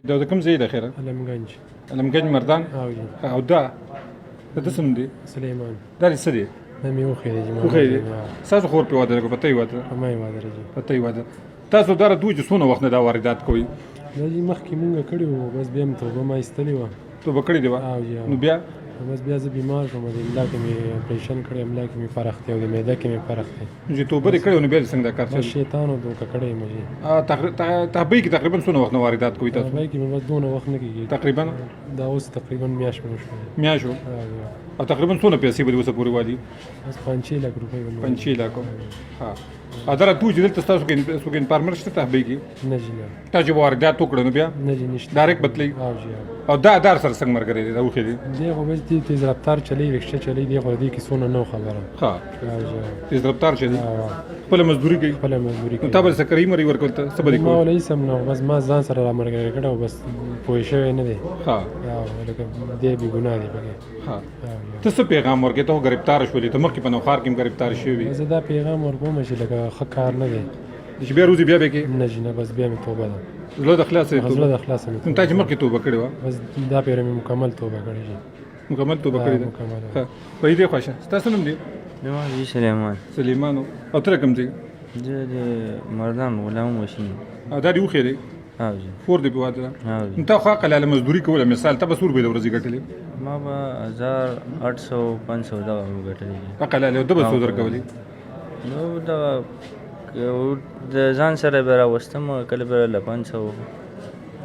دا کوم ځای د خیره علمگنج علمګنج مردان او جی او دا د سم دی سلیمان دا څه دی دا مې وخیرې جی خو خیر تاسو خور په واده کو پته واده ما یې واده جی پته واده تاسو دا دوی چې څونه وخت نه دا واردات کوي دا جی مخکې مونږ کړي وو بس بیا مې توبه ما ایستلې وه ته به کړی دی او جی نو بیا بس بیا زه بیمار شوم د املا کې مې اپریشن کړی املا کې مې فرق دی او د معده کې مې فرق دی چې توبه دې کړی نو بیا څنګه دا کار بس چلی شیطان او دوکه کړی مې جی تحبیه کې تقریبا څونه وخت نه واردات کوي تاسو بای کې مې بس دونه وخت نه کېږي تقریبا دا اوس تقریبا میاشت مې وشوه میاشو او جی او تقریبا څونه پیسې به اوسه پورې والی بس 5-6 لک روپۍ به مې 5 لک ها اداره تو چې دلته تاسو کې څوک انفارمر شته تحبیه کې نه جی نه تاسو چې واردات وکړو نو بیا نه جی نشته ډایرکټ بدلی او جی او دا دار سره څنګه مرګري دی دا وخی دی دی خو بس دې تیز رفتار چلی رکشه چلی دی خو دې کې څونه نو خبره ها او جی تیز رفتار شه دی او خپل مزدوري کوي خپل مزدوري نو کوي تاسو سره کریم ری ورکول ته سبا دی ما کوي ولې سم نو بس ما ځان سره را مرګ کړه بس پوه شوی نه دی ها او لکه دې بي ګناه دی پکې ها او جی ته څه پیغام ورکې ته گرفتار شولې ته مخکې په نوخار کې گرفتار شوی زه دا پیغام ورکوم چې لکه ښه کار نه دی چې بیا روزي بیا به کې نه جی نه بس بیا مې توبه ده زړه د خلاص زړه ته د خلاص مې نو تاسو مخکې توبه کړې و بس دا پیر مې مکمل توبه کړې جی مکمل توبه کړې ده مکمل ها په دې خوښه تاسو نوم دی نوم جی سلیمان سلیمان او تر کوم دی زه د مردان غلام وشیم دا دی خو دی او جی فور دی په واده او جی نو ته خو قلاله مزدوري کوله مثال ته بسور به د ورځې ګټلې ما به 1800-500 دغه وګټلې قلاله د بسور درکولې نو دا د ځان سره به راوستم کله به له 500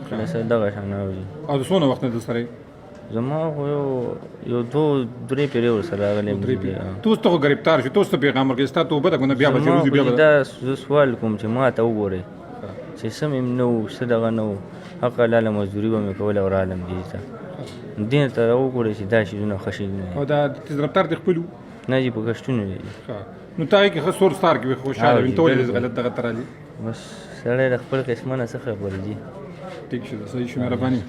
کله سره دغه شان او جی او د څونه وخت نه د سره زما خو یو 2-3 پیری ورسره راغلی تو ته گرفتار شو تو ته پیغام ورکې ستا توبه ده کنه بیا به روزي بیا به دا زه سوال کوم چې ما ته وګورئ چې سم نو څه دغه نو حق لاله مزدوري به مې کوله او عالم دي ته دین ته وګورئ چې دا شیونه ښه شي نه او دا تیز رفتار د خپلو نه جي په کښتونو دي نو تا کې خسور ستار کې خوشاله وي ته ولې غلط دغه ترالي بس سړی د خپل قسمه نه څه خبرې دي ټیک شو صحیح شو مهرباني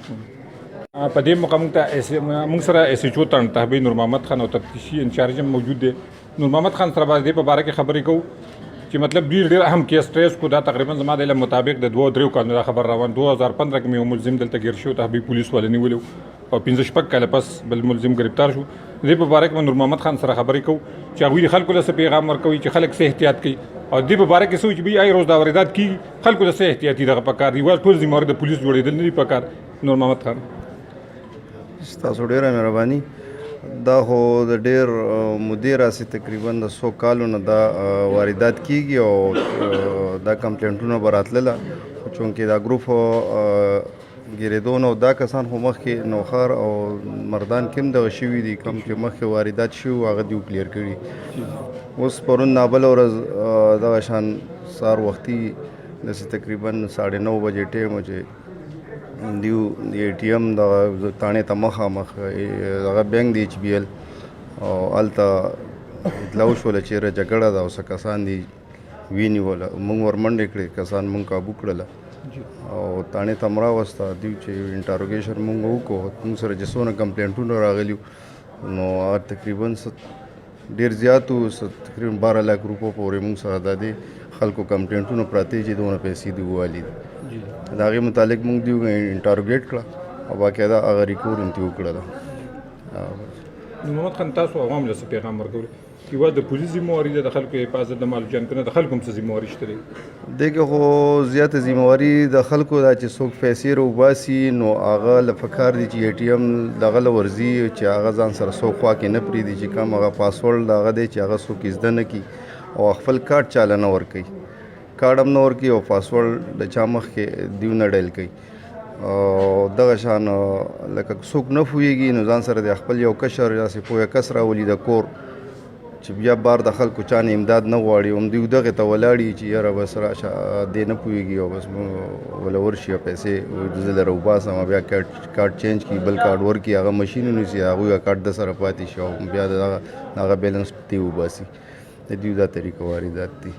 په دې مقام ته موږ سره اس ایچ او تن تحبی نور محمد خان او تفتیشي انچارج موجود دي نور محمد خان سره باندې په باره کې خبرې کوو چې مطلب ډیر اهم کیس ټریس کو دا تقریبا زما د علم مطابق د 2-3 کال خبر روان 2015 کې یو ملزم دلته گیر شو تحبی پولیس والے نیولو او 15 کال پس بل ملزم گرفتار شو دې په باره کې نور محمد خان سره خبرې کوو چې هغوی خلکو له پیغام ورکوي چې خلک څه احتیاط کوي او دې په باره کې سوچ به ای روز دا واردات کی خلکو له څه احتیاطي دغه پکار دی ول ټول ذمہ د پولیس جوړېدل نه دی پکار نور محمد خان تاسو ډیره مهرباني دا خو د ډیر مدیر راځي تقریبا د 100 کالو نه دا واردات کیږي او دا کمپلینټونه براتله چونکې دا ګروپ ګریدون او دا کسان خو مخکې نوخار او مردان کم دغه شوي دي کم چې مخکې واردات شو هغه دیو کلیر کړي اوس پرون نابل ورځ دغه شان سار وختي داسې تقریبا 9:30 بجې ټیم چې دیو ای ټي ایم د تانې ته مخامخ هغه بینک دی ایچ بي ایل او هلته اطلاع وشوله چې جګړه ده او څه کسان دي وینیوله موږ ورمنډې کړې کسان موږ کابو کړله او تانې ته م راوسته دیو چې انټاروګیشن موږ وکړو موږ سره چې څونه کمپلینټونه راغلي نو هغه تقریبا ډېر زیاتو تقریبا 12 لک روپو پورې موږ سره د دې خلکو کمپلینټونه پراته چې دونه پیسې دی والي د هغې متعلق موږ دیو انټاروګیټ کړه او باقاعده هغه ریکور انتې وکړله نور محمد خان تاسو عوام له پیغام ورکول یوه د پولیس ذمہواري ده د خلکو حفاظت د مال جان کنه د خلکو هم څه ذمہواري شته دی دغه خو زیاته ذمہواري د خلکو دا چې څوک پیسې روباسي نو هغه له فکر دي چې ای ټي ایم دغه ورزي چې هغه ځان سره څوک خوا کې نه پریدي چې کوم هغه پاسورډ دغه دی چې هغه څوک زده نه کی او خپل کارت چاله نه ورکوي کارډ هم نه ورکوي او پاسورډ د چا مخکې دیو نه ډایل کوي او دغه شان لکه څوک نه پوهېږي نو ځان سره د خپل یو کشر داسې پوهه کس راولي د کور چې بیا بار د خلکو چا نه امداد نه غواړي هم دیو دغې ته ولاړي چې یاره بس راشه دې نه پوهېږي او بس وله ورشي پیسې زه لره وباسم بیا کارت چینج کړي بل کارت ورکړي هغه مشین ونیسي هغوی کارت د سره پاتې شي او بیا د هغه بیلنس دی وباسي د دیو دا طریقه واردات دي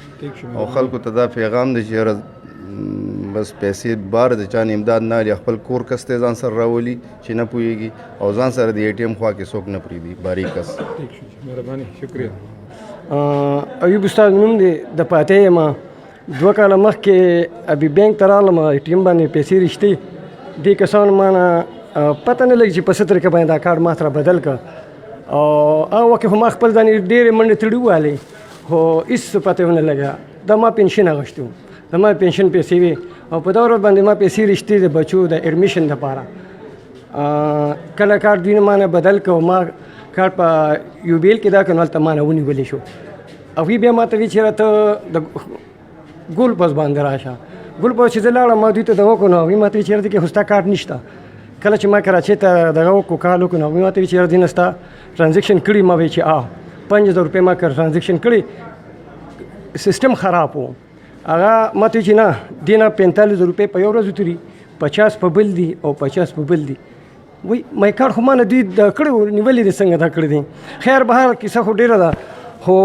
او خلکو ته دا پیغام دی چې یاره بس پیسې بار د چا نه امداد نه لري خپل کور کس ته ځان سره راولي چې نه پوهېږي او ځان سره د ای ټي ایم خوا کې څوک نه پرېږدي باریک کس مهرباني شکریہ ایوب استاد نوم دی د پاتې یم 2 کاله مخکې ابي بینک ته رالم ای ټي ایم باندې پیسې رښتې دې کسانو ما نه پته نه لګي چې په څه طریقه باندې دا کارډ ما سره بدل کړ او هغه وخت خو ما خپل ځان ډېرې منډې تړي والې خو هېڅ پته ونه لګه د ما پنشن اخیستی وم د ما پنشن پیسې وې او په دا ورځ باندې ما پیسې رښتې د بچو د ایډمیشن دپاره کله کارډ دوی نه ما نه بدل کړ ما کارډ په یو بیل کې دا کړ نو هلته ما نه ونیولی شو او وی بیا ما ته وی چېرې ته د ګول پس باندې راشه ګول پس چې زه لاړم ما دوی ته دغه وکړو نو هغوی ما ته وی چېرې دې کې خو ستا کارډ نشته کله چې ما کراچۍ ته دغه وکړو کال وکړو نو هغوی ما ته وی چېرې دې نه ستا ټرانزیکشن کړي ما وی چې 5000 روپۍ ما ټرانزیکشن کړي سیستم خراب و هغه ما ته چې نه دې نه 45 روپۍ په یو ورځ وتري 50 په بل دي او 50 په بل دي وای مای کارډ خو ما نه دوی د کړی نیولې دي څنګه دا کړی دي خیر بهر کیسه خو ډېره ده خو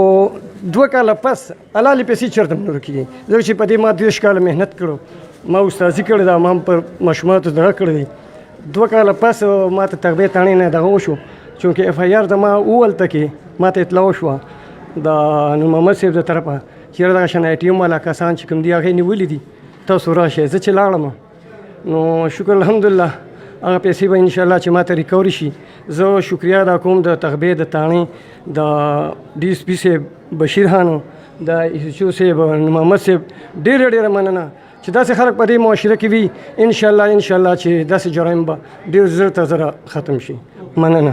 2 کاله پس حلالې پیسې چېرته نه ورکېږي ځکه چې په دې ما 30 کاله محنت کړو ما استاذي کړې ده ما پر ماشوماتو دغه کړی دی 2 کاله پس ما ته تغبیه تاڼې نه دغه وشو چونکې اف آی آر زما وولته کې ما ته اطلاع وشوه د نور محمد صاحب د طرفه چېرې دغه شان آی ټي ایم والا کسان چې کوم دي هغې نیولي دي تاسو راشئ زه چې لاړم نو شکر الحمدلله هغه پیسې به انشاءالله چې ما ته ریکوري شي زه شکریه ادا کوم د تغبیې د تاڼې د ډي ایس پي صاحب بشیر خانو د ایس ایچ او صاحب نور محمد صاحب ډېره مننه چې داسې خلک په دې معاشره کې وي انشاءالله چې داسې جرایم به ډېر زر تر زره ختم شي مننه